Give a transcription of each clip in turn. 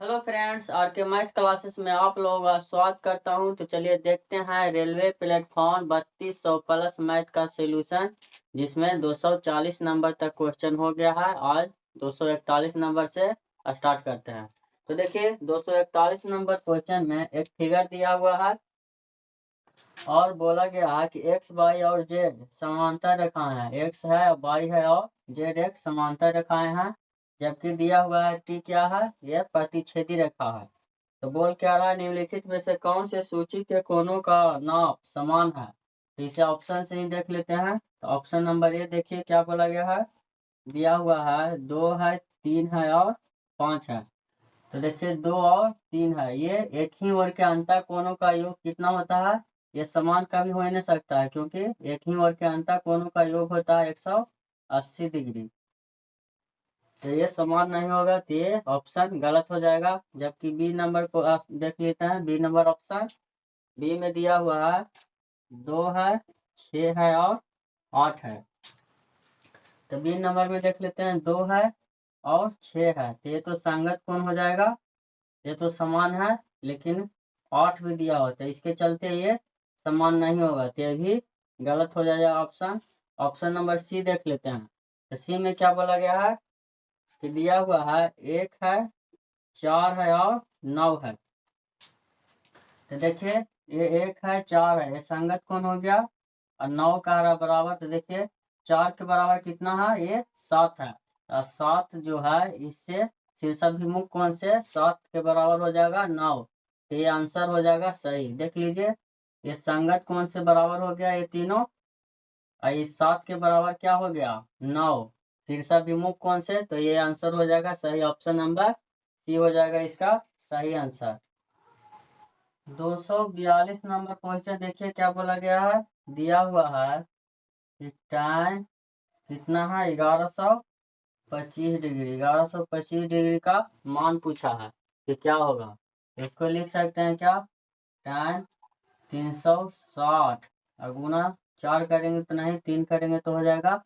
Hello friends, are के math classes में आप लोगों का स्वागत करता हूं। तो चलिए देखते हैं रेलवे प्लेटफॉर्म 3200 प्लस मैथ का सॉल्यूशन, जिसमें 240 नंबर तक क्वेश्चन हो गया है। आज 241 नंबर से स्टार्ट करते हैं। तो देखिए 241 नंबर क्वेश्चन में एक फिगर दिया हुआ है और बोला गया है कि एक्स वाई और जेड समांतर रेखाएं हैं। एक्स है, वाई है और जेड एक समांतर रेखाएं हैं। जबकि दिया हुआ है टी क्या है, यह प्रतिच्छेदी रेखा है। तो बोल क्या रहा है, निम्नलिखित में से कौन से सूची के कोणों का नाप समान है। तो इसे ऑप्शन से ही देख लेते हैं। तो ऑप्शन नंबर ए देखिए क्या बोला गया है, दिया हुआ है 2 है, 3 है और 5 है। तो देखिए 2 और 3 है, ये एक ही ओर के अंतर कोणों का योग कितना होता है। ये समान कभी हो ही नहीं सकता है, क्योंकि एक ही ओर के अंतर कोणों का योग होता है 180 डिग्री। तो ये समान नहीं होगा, तो ये ऑप्शन गलत हो जाएगा। जबकि बी नंबर को देख लेते हैं। बी नंबर ऑप्शन बी में दिया हुआ है 2 है, 6 है और 8 है। तो बी नंबर में देख लेते हैं 2 है और 6 है, तो ये तो संगत कोण हो जाएगा। ये तो समान है, लेकिन 8 भी दिया होता है, इसके चलते ये समान नहीं होगा, तो ये भी गलत हो जाएगा ऑप्शन। ऑप्शन नंबर सी देख लेते हैं। तो सी में क्या बोला गया है कि दिया हुआ है 1 है, 4 है और 9 है। तो देखिए ये 1 है, 4 है, ये संगत कोण हो गया। और 9 का रहा बराबर, तो देखिए 4 के बराबर कितना है, ये 7 है। और 7 जो है इससे शीर्षाभिमुख कोण से 7 के बराबर हो जाएगा 9। तो ये आंसर हो जाएगा सही। देख लीजिए ये संगत कोण से बराबर हो गया ये तीनों। और इस 7 के बराबर क्या हो गया, 9 शीर्षाभिमुख कोण से। तो ये आंसर हो जाएगा सही। ऑप्शन नंबर सी हो जाएगा इसका सही आंसर। 242 नंबर क्वेश्चन देखिए क्या बोला गया है, दिया हुआ है कि tan कितना है, 1125 डिग्री। 1125 डिग्री का मान पूछा है कि क्या होगा। इसको लिख सकते हैं क्या, tan 360 और गुना 4 करेंगे तो नहीं, 3 करेंगे तो हो जाएगा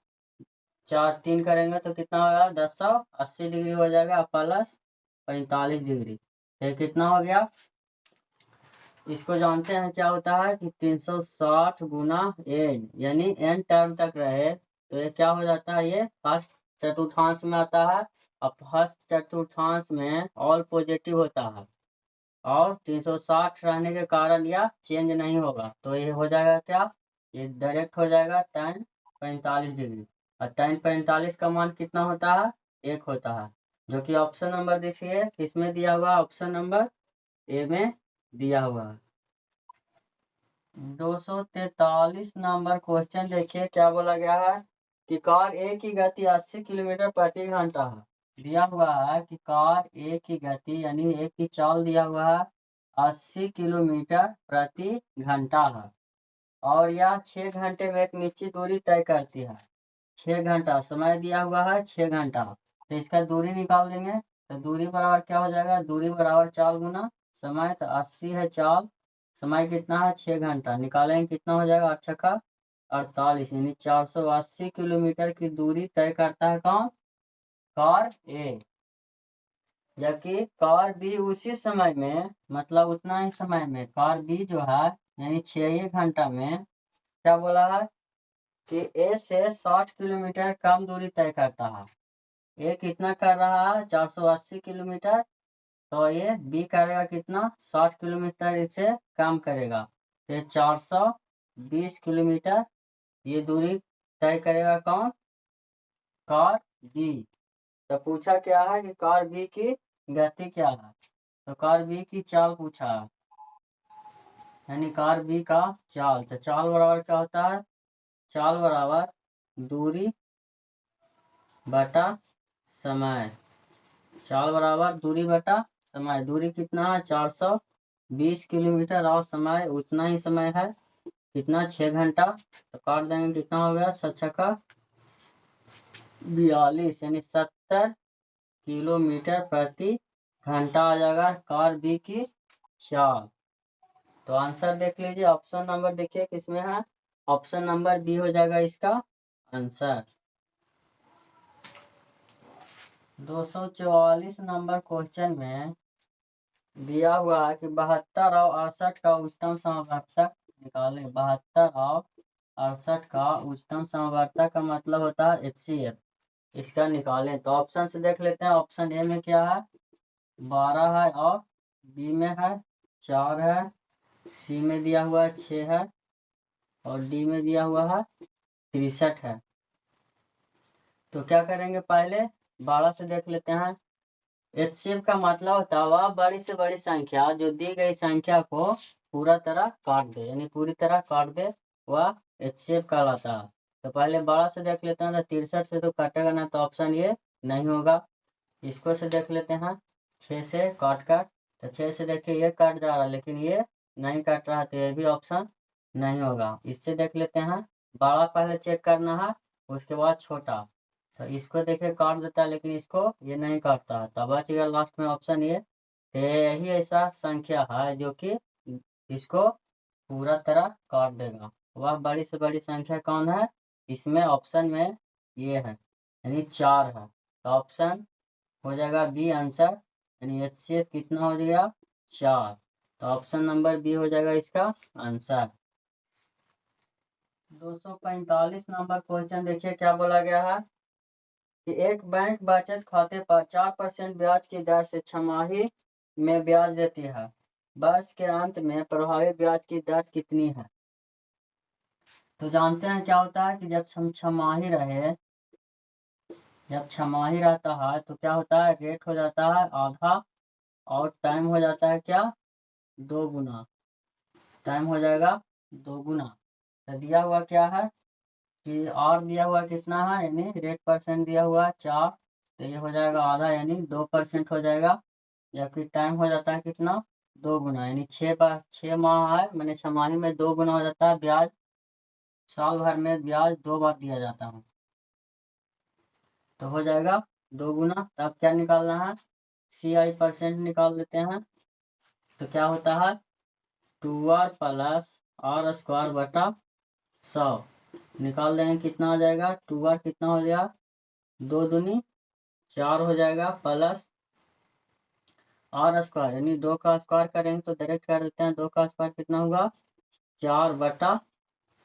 4, 3 करेंगे तो कितना होगा, 1080 डिग्री हो जाएगा प्लस 45 डिग्री। ये कितना हो गया, इसको जानते हैं क्या होता है कि 360 गुना एन, यानी एन टर्म तक रहे तो ये क्या हो जाता है, ये फर्स्ट चतुर्थांश में आता है। और फर्स्ट चतुर्थांश में ऑल पॉजिटिव होता है, और 360 रहने के कारण यह चेंज नहीं होगा। तो ये हो जाएगा क्या, ये डायरेक्ट हो जाएगा tan 45 डिग्री। और tan 45 का मान कितना होता है, 1 होता है। जो कि ऑप्शन नंबर देखिए किसमें दिया हुआ, ऑप्शन नंबर ए में दिया हुआ है। 243 नंबर क्वेश्चन देखिए क्या बोला गया है कि कार ए की गति 80 किलोमीटर प्रति घंटा है। दिया हुआ है कि कार ए की गति यानी ए की चाल दिया हुआ है 80 किलोमीटर प्रति घंटा है। और यह 6 घंटे में एक निश्चित दूरी तय करती है। 6 घंटा समय दिया हुआ है, 6 घंटा। तो इसका दूरी निकाल देंगे। तो दूरी बराबर क्या हो जाएगा, दूरी बराबर चाल गुना समय। तो 80 है चाल, समय कितना है 6 घंटा, निकालेंगे कितना हो जाएगा 8 छक्का 48, यानी 480 किलोमीटर की दूरी तय करता है कौन, कार ए। जबकि कार बी उसी समय में, मतलब उतना ही समय में, कार बी जो है यानी 6 घंटा में क्या बोला है कि ए से 60 किलोमीटर कम दूरी तय करता है। ए कितना कर रहा है, 480 किलोमीटर। तो ये बी करेगा कितना, 60 किलोमीटर इसे कम करेगा। तो ये 420 किलोमीटर ये दूरी तय करेगा कौन, कार बी। तो पूछा क्या है कि कार बी की गति क्या है। तो कार बी की चाल पूछा है, यानी कार बी का चाल। तो चाल बराबर क्या होता है, चाल बराबर दूरी बटा समय। चाल बराबर दूरी बटा समय। दूरी कितना है 420 किलोमीटर और समय उतना ही समय है, कितना 6 घंटा। तो काट देंगे कितना हो गया, 7 छक्का 42, यानी 70 किलोमीटर प्रति घंटा आ जाएगा कार बी की चाल। तो आंसर देख लीजिए, ऑप्शन नंबर देखिए किसमें है, ऑप्शन नंबर बी हो जाएगा इसका आंसर। 244 नंबर क्वेश्चन में दिया हुआ है कि 72 और 68 का उच्चतम समवर्तक निकालें। 72 और 68 का उच्चतम समवर्तक का मतलब होता है HCF। इसका निकालें तो ऑप्शन से देख लेते हैं। ऑप्शन ए में क्या है, 12 है, और बी में है 4 है, सी में दिया हुआ है 6 है, और डी में दिया हुआ है 63 है। तो क्या करेंगे, पहले 12 से देख लेते हैं। HCF का मतलब होता है वह बड़ी से बड़ी संख्या जो दी गई संख्या को पूरा तरह काट दे, यानी पूरी तरह काट दे, वह HCF कहलाता है। तो पहले 12 से देख लेते हैं। तो 63 से तो कटेगा ना, तो ऑप्शन ये नहीं होगा। इसको से देख लेते हैं 6 से काट कर। तो 6 से देखिए ये कट जा रहा है, लेकिन ये नहीं कट रहा, तो ये भी ऑप्शन नहीं होगा। इससे देख लेते हैं, बड़ा पहले चेक करना है, उसके बाद छोटा। तो इसको देखिए काट देता है, लेकिन इसको ये नहीं काटता है, तो बच गया लास्ट में ऑप्शन ये। तो यही ऐसा संख्या है जो कि इसको पूरा तरह काट देगा। वह बड़ी से बड़ी संख्या कौन है, इसमें ऑप्शन में ये है, यानी 4 है। तो ऑप्शन हो जाएगा बी आंसर, यानी HCF कितना हो जाएगा, 4। तो ऑप्शन नंबर बी हो जाएगा इसका आंसर। 245 नंबर क्वेश्चन देखिए क्या बोला गया है कि एक बैंक बचत खाते पर 4% ब्याज की दर से छमाही में ब्याज देती है। वर्ष के अंत में प्रभावी ब्याज की दर कितनी है। तो जानते हैं क्या होता है कि जब छमाही रहे, जब छमाही रहता है तो क्या होता है, रेट हो जाता है आधा, और टाइम हो जाता है क्या, 2 गुना। टाइम हो जाएगा 2 गुना। तो दिया हुआ क्या है कि और दिया हुआ कितना है, यानी रेट परसेंट दिया हुआ 4, तो ये हो जाएगा आधा, यानी 2% हो जाएगा। जबकि टाइम हो जाता है कितना, 2 गुना, यानी 6 माह है, मैंने छमाही में 2 गुना हो जाता है ब्याज। साल भर में ब्याज 2 बार दिया जाता है, तो हो जाएगा 2 गुना। तब क्या निकालना है, CI% निकाल देते हैं। तो क्या होता है, 2r प्लस r स्क्वायर बटा 100 निकाल देंगे, कितना आ जाएगा, 2r कितना हो जाएगा, 2 दूनी 4 हो जाएगा, प्लस r स्क्वायर, यानी 2 का स्क्वायर करेंगे तो डायरेक्ट कर देते हैं, 2 का स्क्वायर कितना होगा, 4 बटा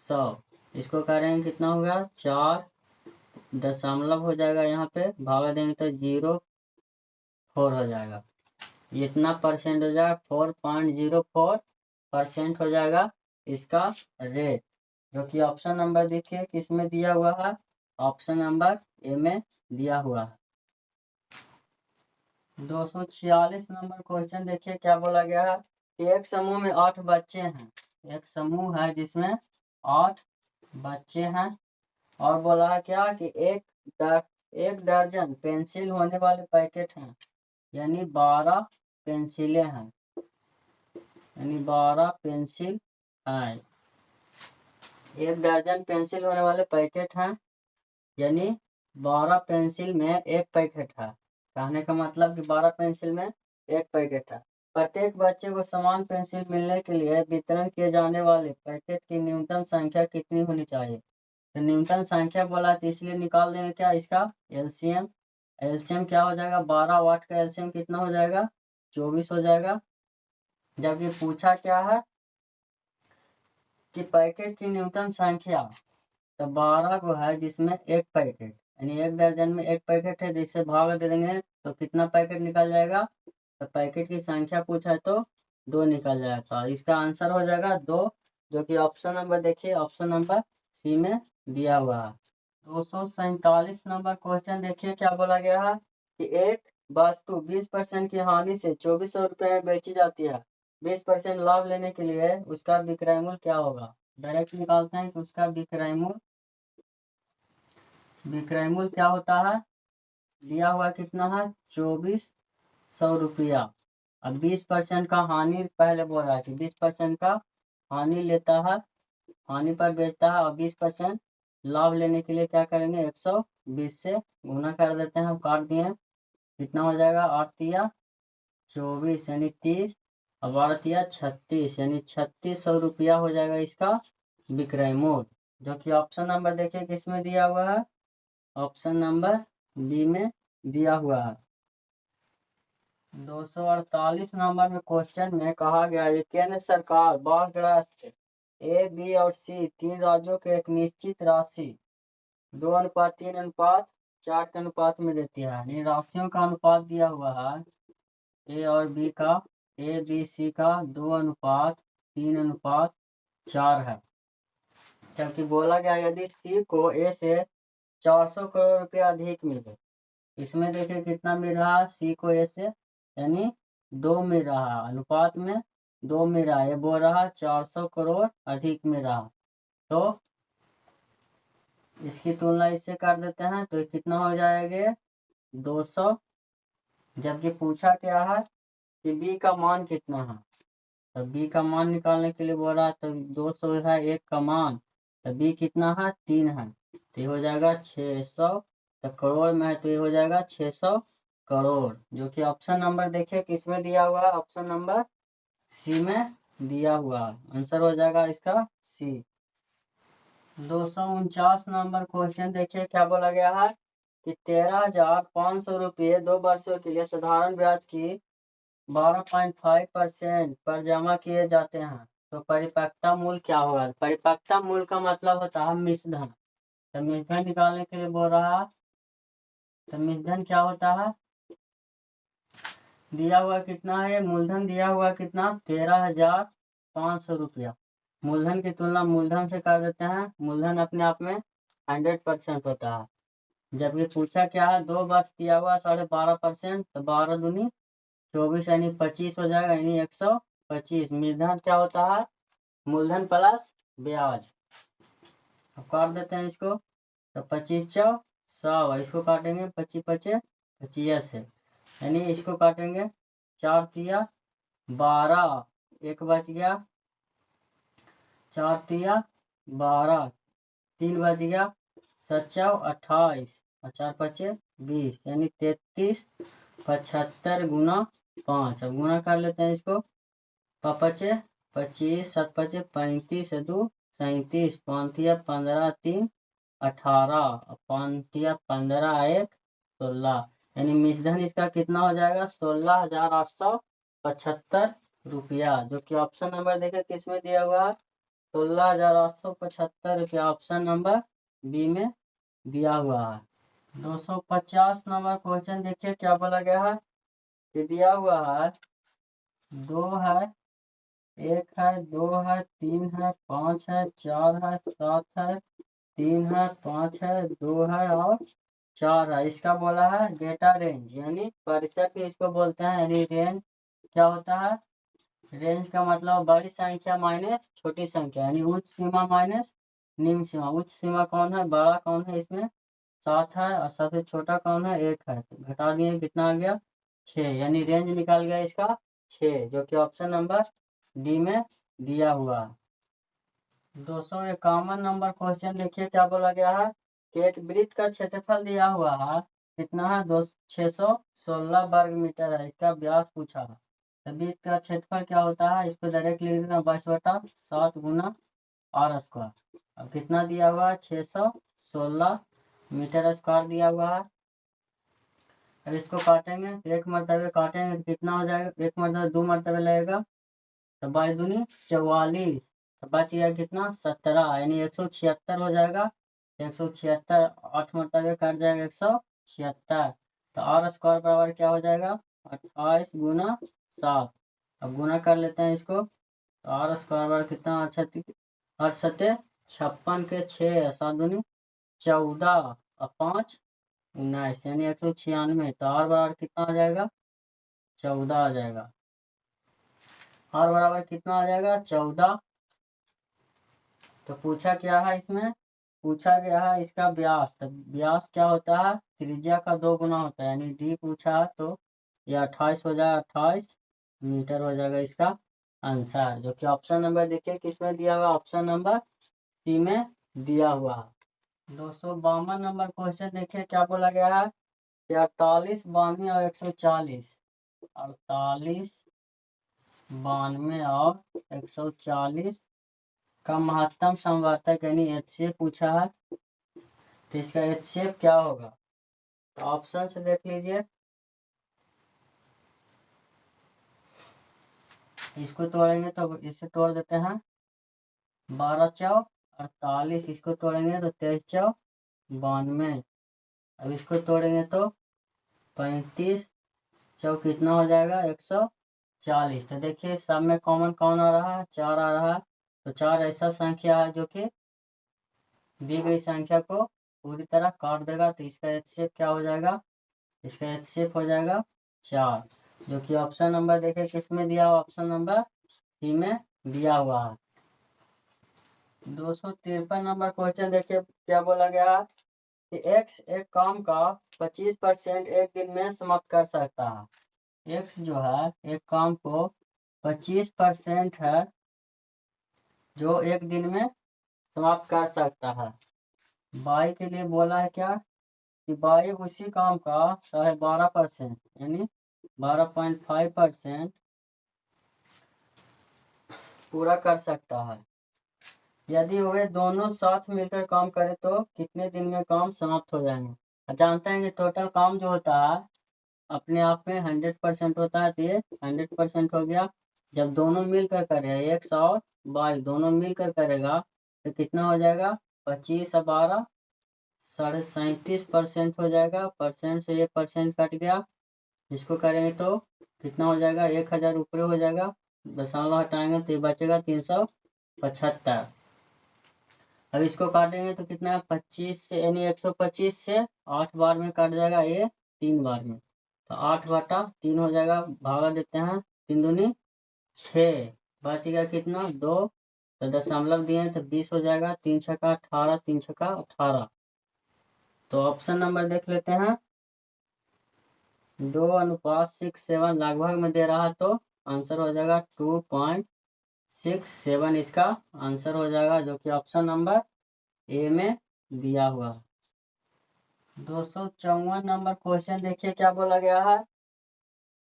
100। इसको करेंगे कितना होगा, 4 दशमलव हो जाएगा, यहाँ पे भागा देंगे तो 0.4 हो जाएगा। इतना परसेंट हो जाएगा, 4.04% हो जाएगा इसका रेट, जो कि ऑप्शन नंबर देखिए किसमें दिया हुआ है, ऑप्शन नंबर ए में दिया हुआ है। 246 नंबर क्वेश्चन देखिए क्या बोला गया है कि एक समूह में 8 बच्चे हैं। एक समूह है जिसमें 8 बच्चे हैं, और बोला है क्या कि एक दर्जन पेंसिल होने वाले पैकेट हैं, यानी 12 पेंसिलें हैं, यानी 12 पेंसिल है। एक दर्जन पेंसिल होने वाले पैकेट हैं, यानी 12 पेंसिल में एक पैकेट है। कहने का मतलब कि 12 पेंसिल में एक पैकेट है। प्रत्येक बच्चे को समान पेंसिल मिलने के लिए वितरण किए जाने वाले पैकेट की न्यूनतम संख्या कितनी होनी चाहिए। तो न्यूनतम संख्या बोला तो इसलिए निकाल देंगे क्या, इसका LCM। LCM क्या हो जाएगा, 12 वाट का LCM कितना हो जाएगा, 24 हो जाएगा। जबकि पूछा क्या है कि पैकेट की न्यूनतम संख्या, तो 12 को है जिसमें एक पैकेट, यानी एक दर्जन में एक पैकेट है, जिससे भाग दे देंगे तो कितना पैकेट निकल जाएगा। तो पैकेट की संख्या पूछा है तो 2 निकल जाएगा। इसका आंसर हो जाएगा 2, जो कि ऑप्शन नंबर देखिए, ऑप्शन नंबर सी में दिया हुआ है। 247 नंबर क्वेश्चन देखिए क्या बोला गया है कि एक वस्तु 20% की हानि से 2400 रुपये में बेची जाती है। 20% लाभ लेने के लिए उसका विक्रय मूल्य क्या होगा। डायरेक्ट निकालते हैं कि उसका विक्रय मूल्य क्या होता है, दिया हुआ कितना है, 2400 रुपया। अब 20% का हानि पहले बोल रहा है कि 20% का हानि लेता है, हानि पर बेचता है, और 20% लाभ लेने के लिए क्या करेंगे, 120 से गुना कर देते हैं, हम काट दिए। कितना हो जाएगा, 8 तिया 24 यानी 30, और 12 तिया 36, यानी 3600 रुपया हो जाएगा इसका विक्रय मूल्य, जो कि ऑप्शन नंबर देखिए किसमें दिया हुआ है, ऑप्शन नंबर बी में दिया हुआ है। 248 नंबर में क्वेश्चन में कहा गया है केंद्र सरकार बाढ़ग्रस्त ए, बी और सी तीन राज्यों के एक निश्चित राशि 2:3:4 के अनुपात में देती है। इन राशियों का अनुपात दिया हुआ है ए और बी का, ए बी सी का 2:3:4 है। जबकि बोला गया यदि सी को ए से 400 करोड़ रुपया अधिक मिले, इसमें देखिए कितना मिल रहा है, सी को ए से यानी 2 मिल रहा है, अनुपात में 2 मिल रहा है, ये बोल रहा 400 करोड़ अधिक मिल रहा। तो इसकी तुलना इससे कर देते हैं तो कितना हो जाएगा 200। जबकि पूछा क्या है कि बी का मान कितना है, तो बी का मान निकालने के लिए बोल रहा है तो 200 है एक का मान, तो बी कितना है 3 है, तो ये हो जाएगा 600। तो करोड़ में है तो ये हो जाएगा 600 करोड़, जो कि ऑप्शन नंबर देखिए किसमें दिया हुआ है, ऑप्शन नंबर सी में दिया हुआ है। आंसर हो जाएगा इसका सी। 249 नंबर क्वेश्चन देखिए क्या बोला गया है कि 13,500 रुपये 2 वर्षों के लिए साधारण ब्याज की 12.5% पर जमा किए जाते हैं, तो परिपक्वता मूल्य क्या होगा। परिपक्वता मूल्य का मतलब होता है मिश्रधन, तो मिश्रधन निकालने के लिए बोल रहा, तो मिश्रधन क्या होता है, दिया हुआ कितना है, मूलधन दिया हुआ कितना 13,500 रुपया। मूलधन की तुलना मूलधन से कर देते हैं, मूलधन अपने आप में 100% होता है। जबकि पूछा क्या है 2 वर्ष दिया हुआ 12.5%, तो 12 दूनी 24 यानी 25 हो जाएगा, यानी 125। मूलधन क्या होता है, मूलधन प्लस ब्याज। अब काट देते हैं इसको, तो 25 चौ 100, इसको काटेंगे 25 पचे 25 से, यानी इसको काटेंगे 4 तिया 12, एक बच गया 4 तिया 12, 3 बच गया 7 चौ 28 और 4 पचे 20, यानी 33 75 गुना 5। अब गुना कर लेते हैं इसको, पचे 25 7 पचे 35 2 37, 5 तिया 15 3 18, 5 तिया 15 1 16, यानी मिश्रधन इसका कितना हो जाएगा 16,875 रुपया, जो कि ऑप्शन नंबर देखिए किस में दिया हुआ है 16,875 रुपया, ऑप्शन नंबर बी में दिया हुआ है। 250 नंबर क्वेश्चन देखिए क्या बोला गया है कि दिया हुआ है 2 है, 1 है, 2 है, 3 है, 5 है, 4 है, 7 है, 3 है, 5 है, 2 है और 4 है। इसका बोला है डेटा रेंज, यानी परिषद इसको बोलते हैं, यानी रेंज क्या होता है, रेंज का मतलब बड़ी संख्या माइनस छोटी संख्या, यानी उच्च सीमा माइनस निम्न सीमा। उच्च सीमा कौन है, बड़ा कौन है, इसमें 7 है, और सबसे छोटा कौन है 1 है, तो घटा दिए कितना आ गया 6, यानी रेंज निकाल गया इसका 6, जो कि ऑप्शन नंबर डी में दिया हुआ है। 251 नंबर क्वेश्चन देखिए क्या बोला गया है कि एक वृत्त का क्षेत्रफल दिया हुआ है कितना है 616 वर्ग मीटर है, इसका व्यास पूछा है, तो वृत्त का क्षेत्रफल क्या होता है, इसको डायरेक्ट लिख देना 22/7 गुना आर स्क्वायर। अब कितना दिया हुआ है 616 मीटर स्क्वायर दिया हुआ है। अब इसको काटेंगे तो एक मरतबे काटेंगे तो कितना हो जाएगा, एक मरतबे 2 मरतबे लगेगा, तो 22 दूनी 44, तो बच गया कितना 17, यानी 176 हो जाएगा। 176 8 मरतबे कट जाएगा 176, तो आर स्क्वायर बराबर क्या हो जाएगा 28 गुना 7। अब गुना कर लेते हैं इसको, तो आर स्क्वायर बराबर कितना 8 56 के 6 7 दूनी 14 और 5 19, यानी 196, तो आर बराबर कितना आ जाएगा 14 आ जाएगा। आर बराबर कितना आ जाएगा 14। तो पूछा क्या है, इसमें पूछा गया है इसका व्यास, तो व्यास क्या होता है त्रिज्या का 2 गुना होता है, यानी डी पूछा है तो ये 28 हो जाएगा, 28 मीटर हो जाएगा इसका आंसर, जो कि ऑप्शन नंबर देखिए किसमें दिया हुआ, ऑप्शन नंबर सी में दिया हुआ है। 252 नंबर क्वेश्चन देखिए क्या बोला गया है कि 48 92 और 140, 48 92 और 140 का महत्तम समवर्तक यानी HCF पूछा है, तो इसका HCF क्या होगा, तो ऑप्शन से देख लीजिए, इसको तोड़ेंगे तो इसे तोड़ देते हैं, 12 चौ 48, इसको तोड़ेंगे तो 23 चौ 92। अब इसको तोड़ेंगे तो 35 चौ कितना हो जाएगा 140। तो देखिए सब में कॉमन कौन आ रहा है, 4 आ रहा है। तो 4 ऐसा संख्या है जो कि दी गई संख्या को पूरी तरह काट देगा। तो इसका एचसीएफ क्या हो जाएगा, इसका एचसीएफ हो जाएगा 4, जो कि ऑप्शन नंबर देखिए किस में दिया हुआ, ऑप्शन नंबर सी में दिया हुआ है। 253 नंबर क्वेश्चन देखिए क्या बोला गया है कि एक्स एक काम का 25% एक दिन में समाप्त कर सकता है। एक्स जो है एक काम को 25% है जो एक दिन में समाप्त कर सकता है। वाई के लिए बोला है क्या कि वाई उसी काम का 12.5% यानी 12.5% पूरा कर सकता है। यदि वे दोनों साथ मिलकर काम करें तो कितने दिन में काम समाप्त हो जाएंगे। जानते हैं कि टोटल काम जो होता है अपने आप में 100% होता है, तो ये 100% हो गया। जब दोनों मिलकर करेगा, एक्स और वाई दोनों मिलकर करेगा तो कितना हो जाएगा, 25 और 12 37% हो जाएगा। परसेंट से ये परसेंट कट गया, इसको करेंगे तो कितना हो जाएगा, 1000 ऊपर हो जाएगा। दशमलव हटाएंगे तो ये बचेगा 375। अब इसको काटेंगे तो कितना है, 25 से यानी 125 से 8 बार में कट जाएगा, ये 3 बार में। तो 8/3 हो जाएगा, भागा देते हैं, 3 दूनी 6, बच गया कितना 2। तो दशमलव दिए तो 20 हो जाएगा, 3 छक्का 18, 3 छक्का 18। तो ऑप्शन नंबर देख लेते हैं, 2:67 लगभग में दे रहा तो आंसर हो जाएगा 2.67, इसका आंसर हो जाएगा, जो कि ऑप्शन नंबर ए में दिया हुआ। 254 नंबर क्वेश्चन देखिए क्या बोला गया है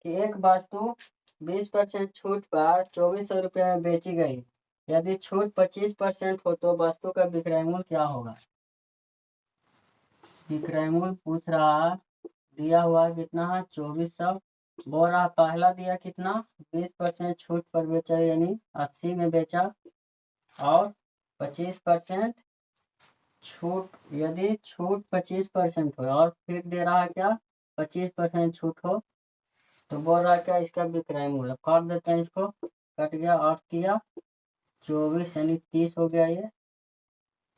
कि एक वस्तु 20% छूट पर 2400 रुपये में बेची गई। यदि छूट 25% हो तो वस्तु का विक्रय मूल्य क्या होगा। विक्रय मूल्य पूछ रहा है, दिया हुआ कितना है 2400। बोल रहा पहला दिया कितना 20% छूट पर बेचा यानी 80 में बेचा, और 25% छूट, यदि छूट 25% हो और फिर दे रहा है क्या 25% छूट हो, तो बोल रहा है क्या इसका विक्रय मूल्य। काट देते हैं इसको, कट गया 8 तिया 24 यानी 30 हो गया ये।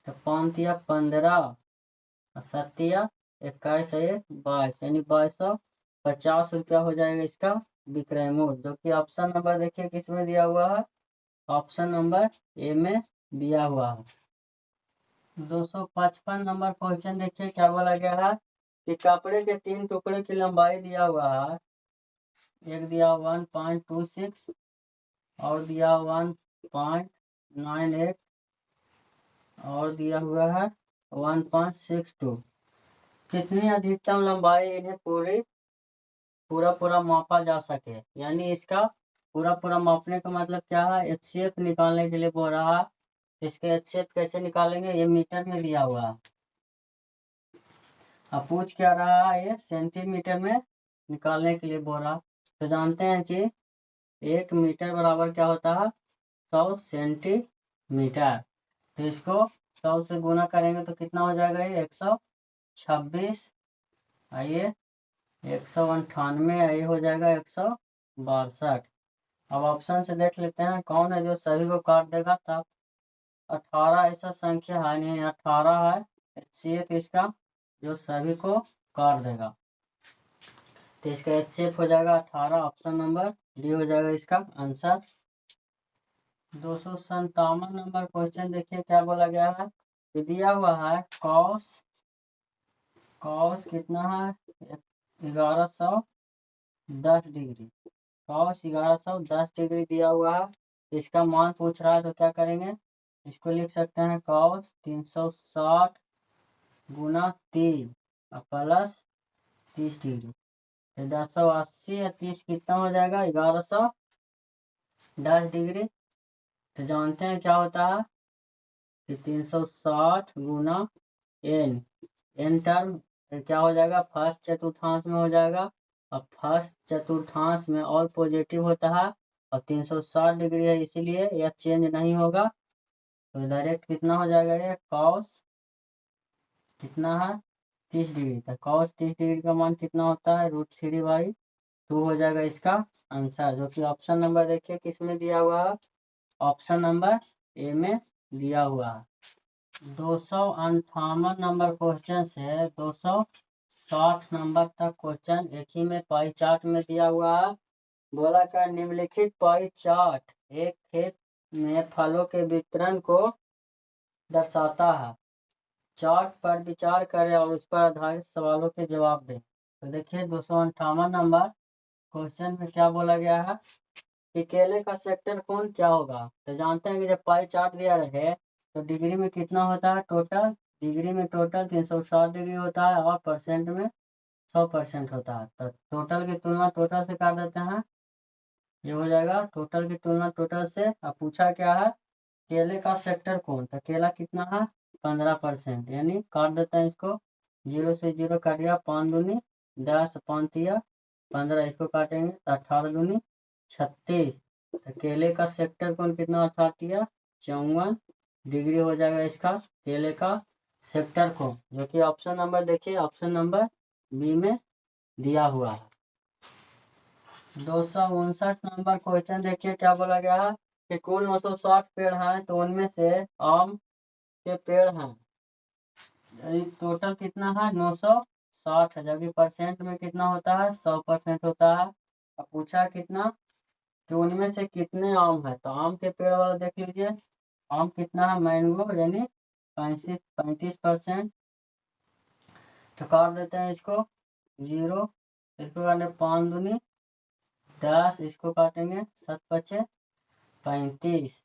तो 5 तिया 15, 7 तिया 21 है 22 यानी 2250 रुपया हो जाएगा इसका विक्रय मूल्य, जो कि ऑप्शन नंबर देखिए किस में दिया हुआ है, ऑप्शन नंबर ए में दिया हुआ है। 255 नंबर क्वेश्चन देखिए क्या बोला गया है कि कपड़े के 3 टुकड़े की लंबाई दिया हुआ है। एक दिया 1.26 और दिया 1.98 और दिया हुआ है 1.62। कितनी अधिकतम लंबाई इन्हें पूरा मापा जा सके। यानी इसका पूरा मापने का मतलब क्या है, एचसीएफ निकालने के लिए बोल रहा है। इसके एचसीएफ कैसे निकालेंगे, ये मीटर में दिया हुआ है। अब पूछ क्या रहा है, ये सेंटीमीटर में निकालने के लिए बोल रहा। तो जानते हैं कि 1 मीटर बराबर क्या होता है 100 सेंटीमीटर। तो इसको 100 से गुना करेंगे तो कितना हो जाएगा, ये 126, आइए 198, ये हो जाएगा 162। अब ऑप्शन से देख लेते हैं कौन है जो सभी को काट देगा। तब 18 ऐसा संख्या है, नहीं 18 है एचसीएफ इसका जो सभी को काट देगा। तो इसका एचसीएफ हो जाएगा 18, ऑप्शन नंबर डी हो जाएगा इसका आंसर। 257 नंबर क्वेश्चन देखिए क्या बोला गया है, दिया हुआ है कॉस कितना है 1110 डिग्री। कॉस 1110 डिग्री दिया हुआ है, इसका मान पूछ रहा है तो क्या करेंगे, इसको लिख सकते हैं कॉस 360 गुना 3 प्लस 30 डिग्री। 1080 या 30 कितना हो जाएगा 1110 डिग्री। तो जानते हैं क्या होता है कि 360 गुना एन टर्म क्या हो जाएगा, फर्स्ट चतुर्थांश में हो जाएगा। अब फर्स्ट चतुर्थांश में और पॉजिटिव होता है और 360 डिग्री है, इसीलिए यह चेंज नहीं होगा। तो डायरेक्ट कितना हो जाएगा, ये कॉस कितना है 30 डिग्री, तो कॉस 30 डिग्री का मान कितना होता है, √3/2 हो जाएगा इसका आंसर, जो कि ऑप्शन नंबर देखिए किस में दिया हुआ है, ऑप्शन नंबर ए में दिया हुआ है। 258 नंबर क्वेश्चन से 260 नंबर तक क्वेश्चन एक ही में पाई चार्ट में दिया हुआ है। बोला का निम्नलिखित पाई चार्ट एक खेत में फलों के वितरण को दर्शाता है। चार्ट पर विचार करें और उस पर आधारित सवालों के जवाब दें। तो देखिए 258 नंबर क्वेश्चन में क्या बोला गया है कि केले का सेक्टर कौन क्या होगा। तो जानते हैं कि जब पाई चार्ट दिया रहे तो डिग्री में कितना होता है टोटल, डिग्री में टोटल 360 डिग्री होता है और परसेंट में 100% होता है। तो टोटल की तुलना टोटल से कर देते हैं, ये हो जाएगा टोटल की तुलना टोटल से। अब पूछा क्या है केले का सेक्टर कौन, तो केला कितना है 15%, यानी काट देते हैं इसको, 0 से 0 काट दिया, 5 दूनी 10, 5 दिया 15, इसको काटेंगे 18 दूनी 36। तो केले का सेक्टर कौन कितना 54 डिग्री हो जाएगा इसका केले का सेक्टर को, जो कि ऑप्शन नंबर देखिए ऑप्शन नंबर बी में दिया हुआ है। 259 नंबर क्वेश्चन देखिए क्या बोला गया है कि कुल 960 पेड़ हैं, तो उनमें से आम के पेड़ हैं, टोटल कितना है 960 है, जबकि परसेंट में कितना होता है 100% होता है। अब पूछा कितना कि उनमें से कितने आम है, तो आम के पेड़ वाला देख लीजिए, आम कितना है मैंगो यानी 35%। तो काट देते हैं इसको 0, इसको काटेंगे 5 दूनी 10, इसको काटेंगे 7 पचे 35।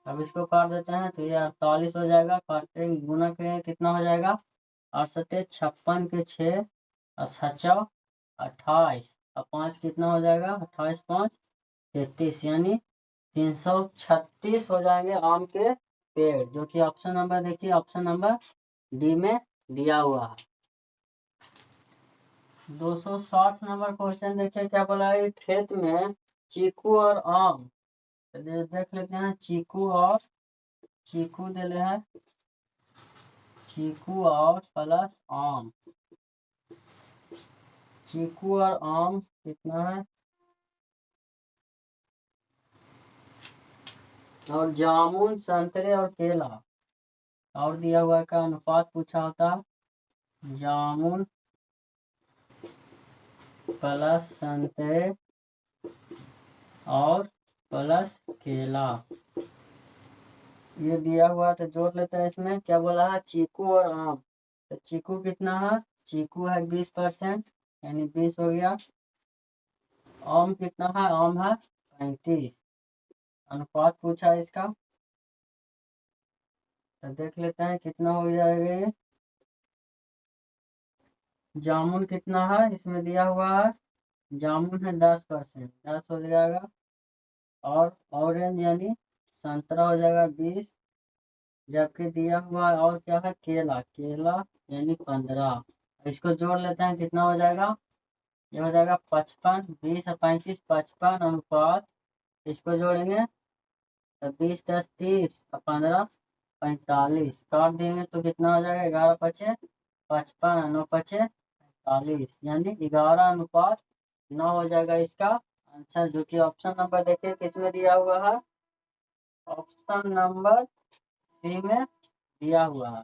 अब इसको काट देते हैं तो ये 48 हो जाएगा, काटे गुना के कितना हो जाएगा 8 सत्ते 56 के 6 और 28, और 5 कितना हो जाएगा 28 5 33, यानी 336 हो जाएंगे आम के पेड़, जो कि ऑप्शन नंबर देखिए ऑप्शन नंबर डी में दिया हुआ है। 260 नंबर क्वेश्चन देखिए क्या बोला है खेत में चीकू और आम, तो देख लेते हैं चीकू दे है, चीकू और प्लस आम, चीकू और आम कितना है, और जामुन संतरे और केला, और दिया हुआ का अनुपात पूछा होता, जामुन प्लस संतरे और प्लस केला, ये दिया हुआ तो जोड़ लेते हैं। इसमें क्या बोला है चीकू और आम, तो चीकू कितना है, चीकू है 20% यानी 20 हो गया, आम कितना है, आम है 35, अनुपात पूछा इसका, तो देख लेते हैं कितना हो जाएगा ये। जामुन कितना है इसमें दिया हुआ है, जामुन है 10%, 10 हो जाएगा, और ऑरेंज यानी संतरा हो जाएगा 20, जबकि दिया हुआ है और क्या है केला, केला यानी 15, इसको जोड़ लेते हैं कितना हो जाएगा, ये हो जाएगा 55, 20 और 35 55 अनुपात, इसको जोड़ेंगे तो 20 10 30 और 15 45, काट देंगे तो कितना हो जाएगा 11 पचे 55, 9 पचे 45, यानी 11:9 हो जाएगा इसका आंसर, जो कि ऑप्शन नंबर देखिए किसमें दिया हुआ है, ऑप्शन नंबर सी में दिया हुआ है।